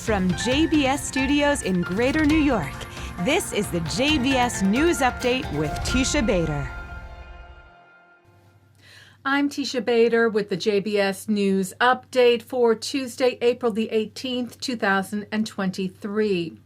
From JBS Studios in Greater New York, this is the JBS News Update with Teisha Bader. I'm Teisha Bader with the JBS News Update for Tuesday, April the 18th, 2023.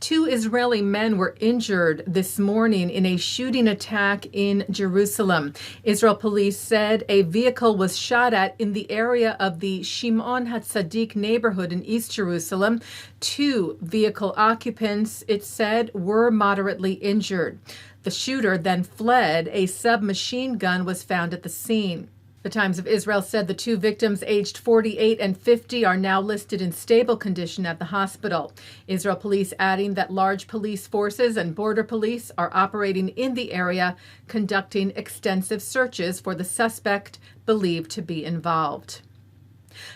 2 Israeli men were injured this morning in a shooting attack in Jerusalem. Israel police said a vehicle was shot at in the area of the Shimon HaTzadik neighborhood in East Jerusalem. 2 vehicle occupants, it said, were moderately injured. The shooter then fled. A submachine gun was found at the scene. The Times of Israel said the 2 victims, aged 48 and 50, are now listed in stable condition at the hospital. Israel police adding that large police forces and border police are operating in the area, conducting extensive searches for the suspect believed to be involved.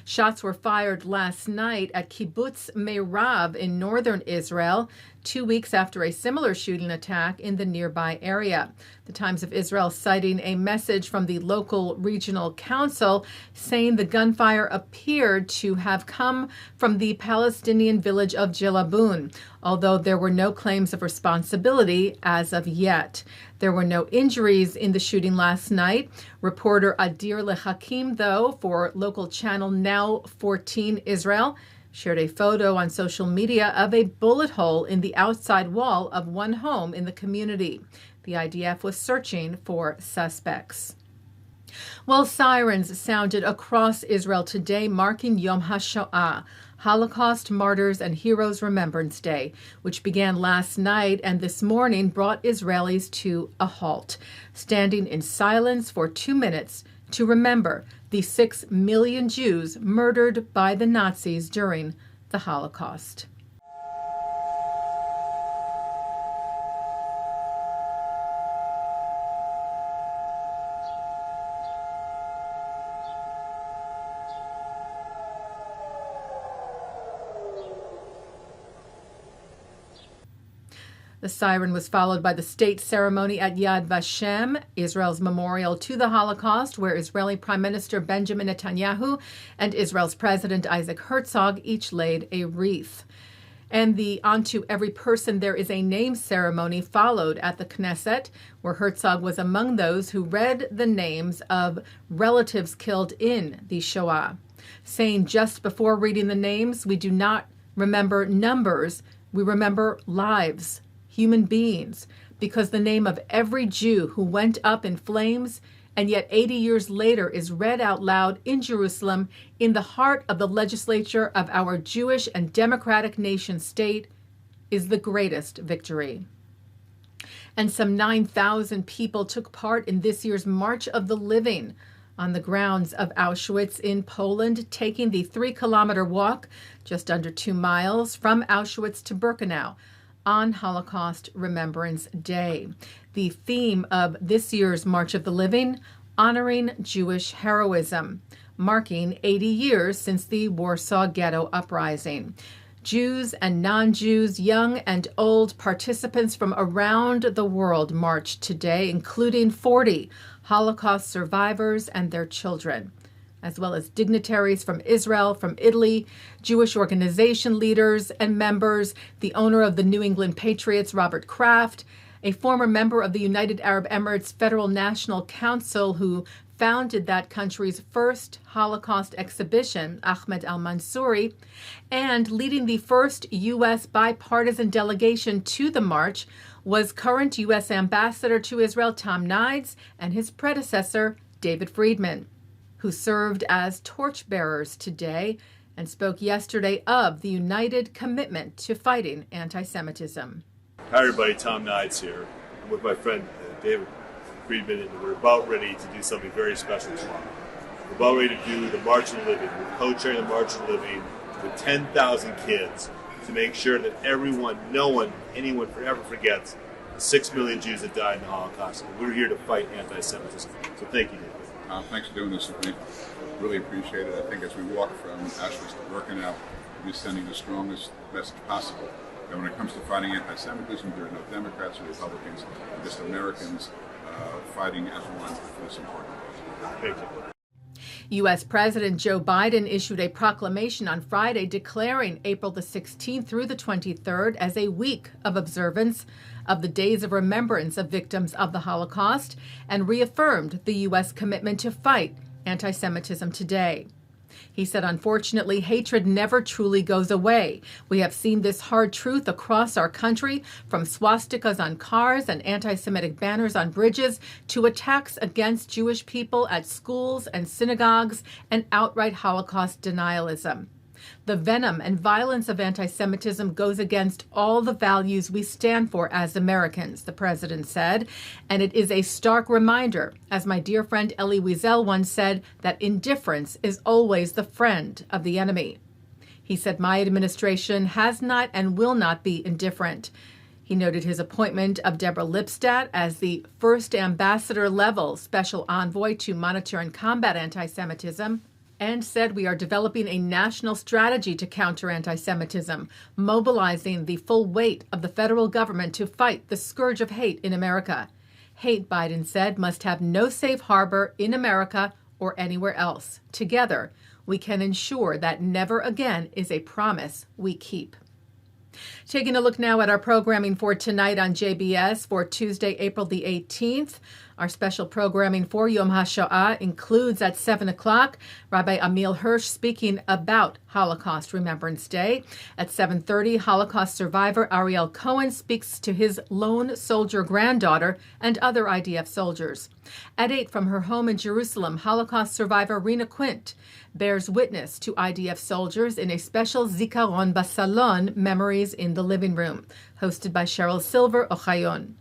Shots were fired last night at Kibbutz Meirav in northern Israel, 2 weeks after a similar shooting attack in the nearby area. The Times of Israel citing a message from the local regional council saying the gunfire appeared to have come from the Palestinian village of Jelabun, although there were no claims of responsibility as of yet. There were no injuries in the shooting last night. Reporter Adir Lehakim, though, for local channel Now 14 Israel, shared a photo on social media of a bullet hole in the outside wall of one home in the community. The IDF was searching for suspects. Well, sirens sounded across Israel today, marking Yom HaShoah, Holocaust Martyrs and Heroes Remembrance Day, which began last night and this morning brought Israelis to a halt, standing in silence for 2 minutes to remember the 6 million Jews murdered by the Nazis during the Holocaust. The siren was followed by the state ceremony at Yad Vashem, Israel's memorial to the Holocaust, where Israeli Prime Minister Benjamin Netanyahu and Israel's President Isaac Herzog each laid a wreath. And the Onto Every Person There Is a Name ceremony followed at the Knesset, where Herzog was among those who read the names of relatives killed in the Shoah, saying just before reading the names, we do not remember numbers, we remember lives. Human beings, because the name of every Jew who went up in flames and yet 80 years later is read out loud in Jerusalem in the heart of the legislature of our Jewish and democratic nation state is the greatest victory. And some 9,000 people took part in this year's March of the Living on the grounds of Auschwitz in Poland, taking the 3-kilometer walk, just under 2 miles, from Auschwitz to Birkenau, on Holocaust Remembrance Day. The theme of this year's March of the Living, honoring Jewish heroism, marking 80 years since the Warsaw Ghetto Uprising. Jews and non-Jews, young and old, participants from around the world marched today, including 40 Holocaust survivors and their children, as well as dignitaries from Israel, from Italy, Jewish organization leaders and members, the owner of the New England Patriots, Robert Kraft, a former member of the United Arab Emirates Federal National Council who founded that country's first Holocaust exhibition, Ahmed al-Mansouri, and leading the first U.S. bipartisan delegation to the march was current U.S. Ambassador to Israel, Tom Nides, and his predecessor, David Friedman, who served as torchbearers today and spoke yesterday of the united commitment to fighting anti-Semitism. Hi everybody, Tom Nides here. I'm with my friend David Friedman, and we're about ready to do something very special tomorrow. We're about ready to do the March of the Living. We're co-chairing the March of the Living with 10,000 kids to make sure that anyone forever forgets the 6 million Jews that died in the Holocaust. And we're here to fight anti-Semitism. So thank you, David. Thanks for doing this with me. Really appreciate it. I think as we walk from Auschwitz to Birkenau, we'll be sending the strongest message possible. That when it comes to fighting anti-Semitism, there are no Democrats or Republicans, just Americans fighting as one for this important cause. Thank you. U.S. President Joe Biden issued a proclamation on Friday declaring April the 16th through the 23rd as a week of observance of the days of remembrance of victims of the Holocaust and reaffirmed the U.S. commitment to fight anti-Semitism today. He said, unfortunately, hatred never truly goes away. We have seen this hard truth across our country, from swastikas on cars and anti-Semitic banners on bridges to attacks against Jewish people at schools and synagogues and outright Holocaust denialism. The venom and violence of anti-Semitism goes against all the values we stand for as Americans, the president said, and it is a stark reminder, as my dear friend Elie Wiesel once said, that indifference is always the friend of the enemy. He said, my administration has not and will not be indifferent. He noted his appointment of Deborah Lipstadt as the first ambassador-level special envoy to monitor and combat anti-Semitism, and said we are developing a national strategy to counter anti-Semitism, mobilizing the full weight of the federal government to fight the scourge of hate in America. Hate, Biden said, must have no safe harbor in America or anywhere else. Together, we can ensure that never again is a promise we keep. Taking a look now at our programming for tonight on JBS for Tuesday, April the 18th. Our special programming for Yom HaShoah includes at 7 o'clock Rabbi Ammiel Hirsch speaking about Holocaust Remembrance Day. At 7:30, Holocaust survivor Ariel Cohen speaks to his lone soldier granddaughter and other IDF soldiers. At 8, from her home in Jerusalem, Holocaust survivor Rena Quint bears witness to IDF soldiers in a special zikaron basalon, Memories in the Living Room, hosted by Cheryl Silver Ochayon.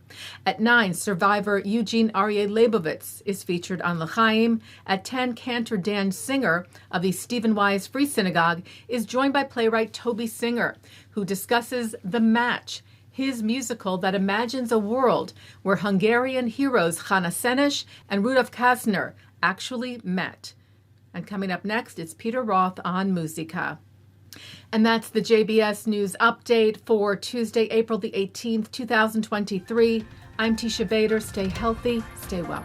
At 9, survivor Eugene Aryeh Lebovitz is featured on L'chaim. At 10, Cantor Dan Singer of the Stephen Wise Free Synagogue is joined by playwright Toby Singer, who discusses The Match, his musical that imagines a world where Hungarian heroes Senesh and Rudolf Kaztner actually met. And coming up next, it's Peter Roth on Muzika. And that's the JBS News Update for Tuesday, April the 18th, 2023. I'm Teisha Bader. Stay healthy, stay well.